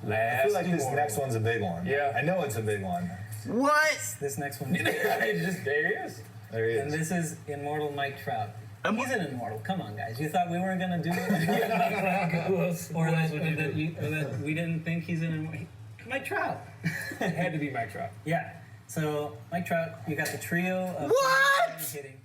I feel like this next one's a big one. Yeah. I know it's a big one. What? This next one. There he is. There he And is. this is Immortal Mike Trout. He's an immortal. Come on, guys. You thought we weren't gonna do it, or that we didn't think he's an immortal. Mike Trout. It had to be Mike Trout. Yeah. So Mike Trout, you got the trio of What? hitting.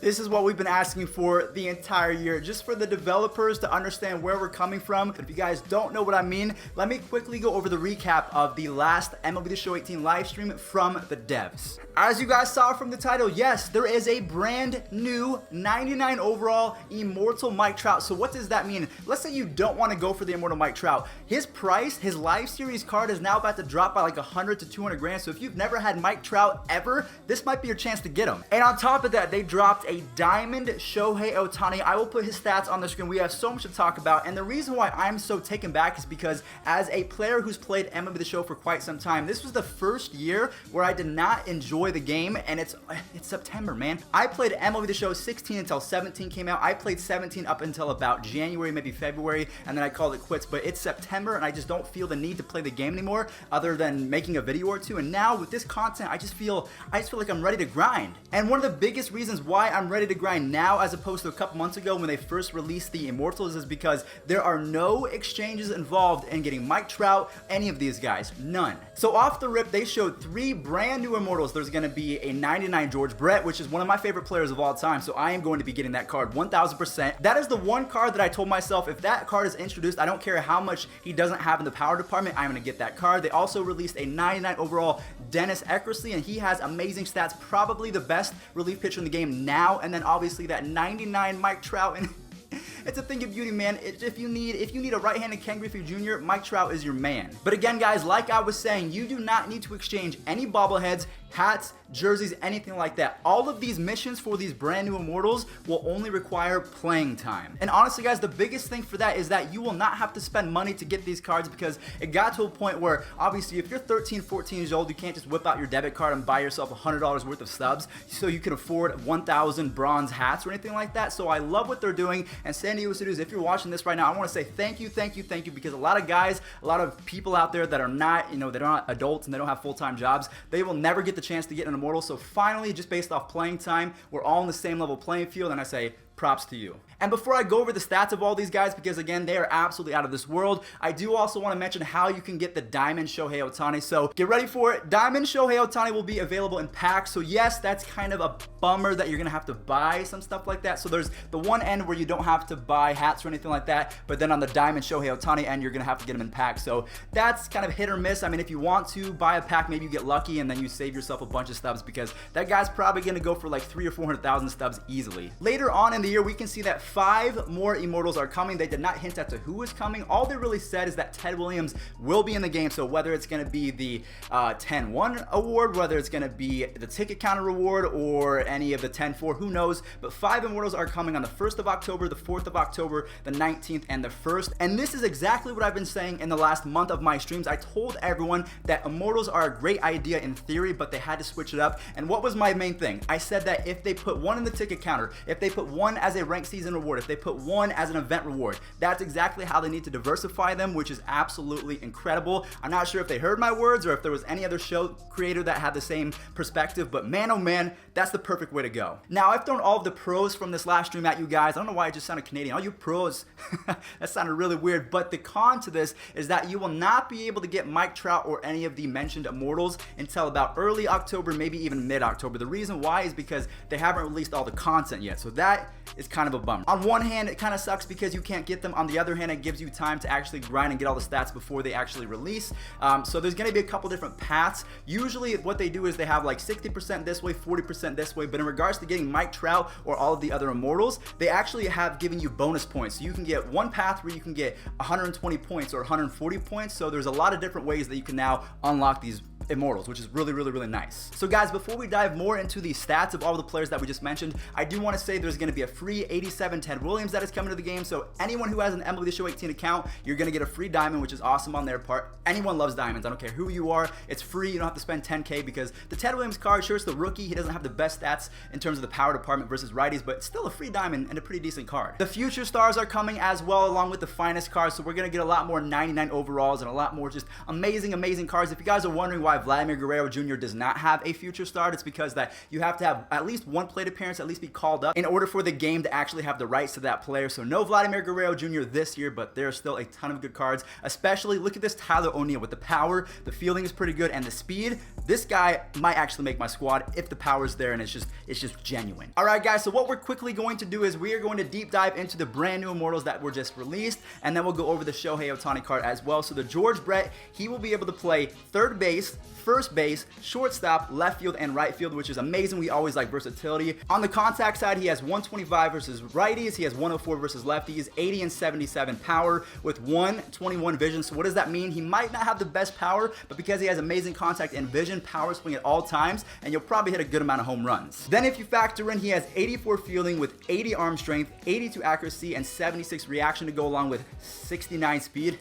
This is what we've been asking for the entire year, just for the developers to understand where we're coming from. If you guys don't know what I mean, let me quickly go over the recap of the last MLB The Show 18 live stream from the devs. As you guys saw from the title, yes, there is a brand new 99 overall Immortal Mike Trout. So what does that mean? Let's say you don't want to go for the Immortal Mike Trout. His price, his live series card is now about to drop by like 100 to 200 grand. So if you've never had Mike Trout ever, this might be your chance to get him. And on top of that, they dropped a Diamond Shohei Ohtani. I will put his stats on the screen. We have so much to talk about, and the reason why I'm so taken back is because as a player who's played MLB The Show for quite some time, this was the first year where I did not enjoy the game, and it's September, man. I played MLB The Show 16 until 17 came out. I played 17 up until about January, maybe February, and then I called it quits, but it's September, and I just don't feel the need to play the game anymore other than making a video or two, and now with this content, I just feel like I'm ready to grind. And one of the biggest reasons why I'm ready to grind now as opposed to a couple months ago when they first released the Immortals is because there are no exchanges involved in getting Mike Trout, any of these guys, none. So off the rip, they showed 3 brand new Immortals. There's going to be a 99 George Brett, which is one of my favorite players of all time, so I am going to be getting that card 1000%. That is the one card that I told myself, if that card is introduced, I don't care how much he doesn't have in the power department, I'm going to get that card. They also released a 99 overall Dennis Eckersley, and he has amazing stats, probably the best relief pitcher in the game now, and then obviously that 99 Mike Trout, and it's a thing of beauty, man. If you need a right-handed Ken Griffey Jr., Mike Trout is your man. But again, guys, like I was saying, you do not need to exchange any bobbleheads, hats, jerseys, anything like that. All of these missions for these brand new Immortals will only require playing time. And honestly, guys, the biggest thing for that is that you will not have to spend money to get these cards, because it got to a point where obviously if you're 13, 14 years old, you can't just whip out your debit card and buy yourself $100 worth of subs so you can afford 1,000 bronze hats or anything like that. So I love what they're doing. And San Diego Studios, if you're watching this right now, I want to say thank you, because a lot of guys, a lot of people out there that are not, they're not adults and they don't have full-time jobs, they will never get the chance to get an Immortal. So finally, just based off playing time, we're all on the same level playing field, and I say props to you. And before I go over the stats of all these guys, because again, they are absolutely out of this world, I do also want to mention how you can get the Diamond Shohei Ohtani. So get ready for it. Diamond Shohei Ohtani will be available in packs. So yes, that's kind of a bummer that you're going to have to buy some stuff like that. So there's the one end where you don't have to buy hats or anything like that, but then on the Diamond Shohei Ohtani end, you're going to have to get them in packs. So that's kind of hit or miss. I mean, if you want to buy a pack, maybe you get lucky and then you save yourself a bunch of stubs, because that guy's probably going to go for like 300,000 or 400,000 stubs easily. Later on in the year, we can see that 5 more Immortals are coming. They did not hint as to who is coming. All they really said is that Ted Williams will be in the game. So whether it's going to be the 10-1 award, whether it's going to be the ticket counter reward, or any of the 10-4, who knows. But 5 Immortals are coming on the 1st of October, the 4th of October, the 19th, and the 1st. And this is exactly what I've been saying in the last month of my streams. I told everyone that Immortals are a great idea in theory, but they had to switch it up. And what was my main thing? I said that if they put one in the ticket counter, if they put one as a ranked season reward, if they put one as an event reward, that's exactly how they need to diversify them, which is absolutely incredible. I'm not sure if they heard my words or if there was any other show creator that had the same perspective, but man, oh man, that's the perfect way to go. Now, I've thrown all of the pros from this last stream at you guys. I don't know why I just sounded Canadian. All you pros, that sounded really weird, but the con to this is that you will not be able to get Mike Trout or any of the mentioned Immortals until about early October, maybe even mid-October. The reason why is because they haven't released all the content yet, so that is kind of a bummer. On one hand, it kind of sucks because you can't get them. On the other hand, it gives you time to actually grind and get all the stats before they actually release. So there's going to be a couple different paths. Usually what they do is they have like 60% this way, 40% this way, but in regards to getting Mike Trout or all of the other Immortals, they actually have given you bonus points. So you can get one path where you can get 120 points or 140 points. So there's a lot of different ways that you can now unlock these Immortals, which is really, really, really nice. So guys, before we dive more into the stats of all the players that we just mentioned, I do want to say there's going to be a free 87 Ted Williams that is coming to the game. So anyone who has an MLB The Show 18 account, you're going to get a free diamond, which is awesome on their part. Anyone loves diamonds. I don't care who you are. It's free. You don't have to spend 10K because the Ted Williams card, sure, it's the rookie. He doesn't have the best stats in terms of the power department versus righties, but still a free diamond and a pretty decent card. The future stars are coming as well, along with the finest cards. So we're going to get a lot more 99 overalls and a lot more just amazing, amazing cards. If you guys are wondering why Vladimir Guerrero Jr. does not have a future star, it's because that you have to have at least one plate appearance, at least be called up in order for the game to actually have the rights to that player. So no Vladimir Guerrero Jr. this year, but there are still a ton of good cards. Especially look at this Tyler O'Neill with the power. The fielding is pretty good and the speed. This guy might actually make my squad if the power's there and it's just genuine. All right, guys. So what we're quickly going to do is we are going to deep dive into the brand new Immortals that were just released, and then we'll go over the Shohei Ohtani card as well. So the George Brett, he will be able to play third base, first base, shortstop, left field, and right field, which is amazing. We always like versatility. On the contact side, he has 125 versus righties. He has 104 versus lefties, 80 and 77 power with 121 vision. So what does that mean? He might not have the best power, but because he has amazing contact and vision, power swing at all times, and you'll probably hit a good amount of home runs. Then if you factor in, he has 84 fielding with 80 arm strength, 82 accuracy, and 76 reaction to go along with 69 speed.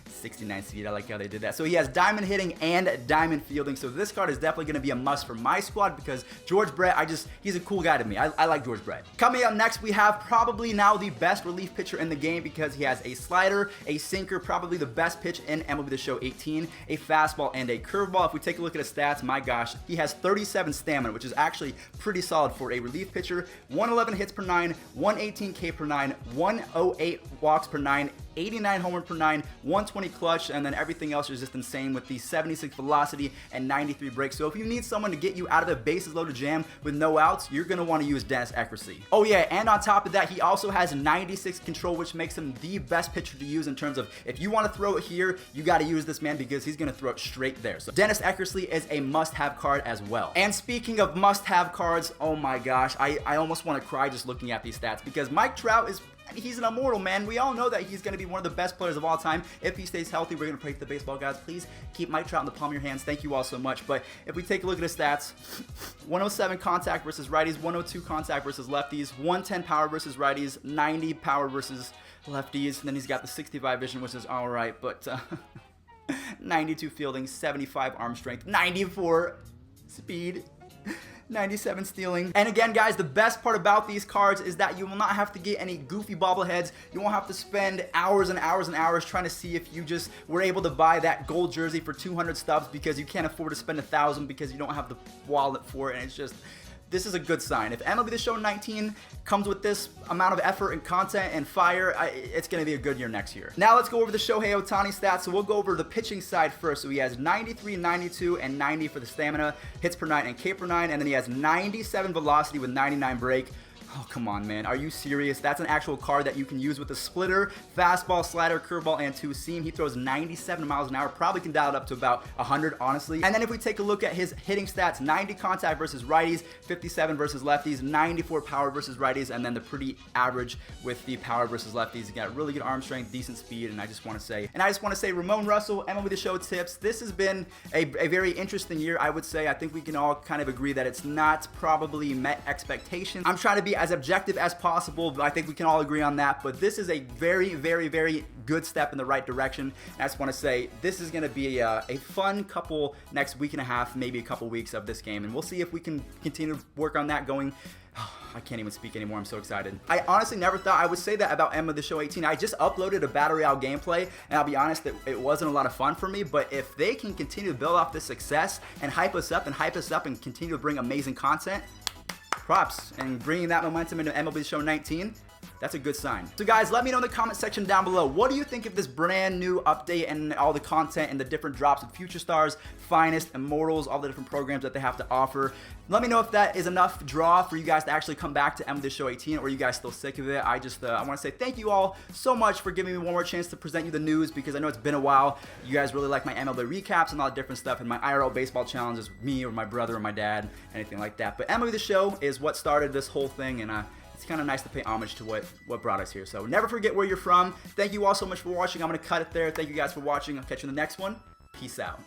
69 speed, I like how they did that. So he has diamond hitting and diamond fielding. So this card is definitely going to be a must for my squad because George Brett, he's a cool guy to me. I like George Brett. Coming up next, we have probably now the best relief pitcher in the game because he has a slider, a sinker, probably the best pitch in MLB The Show 18, a fastball, and a curveball. If we take a look at his stats, my gosh, he has 37 stamina, which is actually pretty solid for a relief pitcher. 111 hits per 9, 118 K per 9, 108 walks per 9, 89 homer per 9, 120 clutch, and then everything else is just insane with the 76 velocity and 93 break. So if you need someone to get you out of a bases loaded jam with no outs, you're going to want to use Dennis Eckersley. Oh yeah, and on top of that, he also has 96 control, which makes him the best pitcher to use in terms of if you want to throw it here, you got to use this man because he's going to throw it straight there. So Dennis Eckersley is a must-have card as well. And speaking of must-have cards, oh my gosh, I almost want to cry just looking at these stats because Mike Trout he's an immortal, man. We all know that he's going to be one of the best players of all time. If he stays healthy, we're going to pray to the baseball gods. Please keep Mike Trout in the palm of your hands. Thank you all so much. But if we take a look at his stats, 107 contact versus righties, 102 contact versus lefties, 110 power versus righties, 90 power versus lefties. And then he's got the 65 vision, which is all right. But 92 fielding, 75 arm strength, 94 speed. 97 stealing. And again, guys, the best part about these cards is that you will not have to get any goofy bobbleheads. You won't have to spend hours and hours and hours trying to see if you just were able to buy that gold jersey for 200 stubs because you can't afford to spend 1,000 because you don't have the wallet for it. And it's just, this is a good sign. If MLB The Show 19 comes with this amount of effort and content and fire, it's going to be a good year next year. Now let's go over the Shohei Ohtani stats. So we'll go over the pitching side first. So he has 93, 92, and 90 for the stamina, hits per 9, and K per 9. And then he has 97 velocity with 99 break. Oh, come on, man. Are you serious? That's an actual card that you can use with a splitter, fastball, slider, curveball, and two seam. He throws 97 miles an hour. Probably can dial it up to about 100, honestly. And then if we take a look at his hitting stats, 90 contact versus righties, 57 versus lefties, 94 power versus righties, and then the pretty average with the power versus lefties. He got really good arm strength, decent speed, and I just want to say, Ramon Russell, MLB The Show tips. This has been a very interesting year, I would say. I think we can all kind of agree that it's not probably met expectations. I'm trying to be as objective as possible, but I think we can all agree on that. But this is a very, very, very good step in the right direction. And I just want to say this is going to be a fun couple next week and a half, maybe a couple weeks of this game, and we'll see if we can continue to work on that going. I can't even speak anymore. I'm so excited. I honestly never thought I would say that about MLB The Show 18. I just uploaded a Battle Royale gameplay, and I'll be honest that it wasn't a lot of fun for me, but if they can continue to build off this success and hype us up and continue to bring amazing content, props, and bringing that momentum into MLB The Show 19, that's a good sign. So guys, let me know in the comment section down below, what do you think of this brand new update and all the content and the different drops of Future Stars, Finest, Immortals, all the different programs that they have to offer. Let me know if that is enough draw for you guys to actually come back to MLB The Show 18, or are you guys still sick of it? I want to say thank you all so much for giving me one more chance to present you the news, because I know it's been a while. You guys really like my MLB recaps and all the different stuff, and my IRL baseball challenges with me or my brother or my dad, anything like that. But MLB The Show is what started this whole thing, and it's kind of nice to pay homage to what brought us here. So never forget where you're from. Thank you all so much for watching. I'm going to cut it there. Thank you guys for watching. I'll catch you in the next one. Peace out.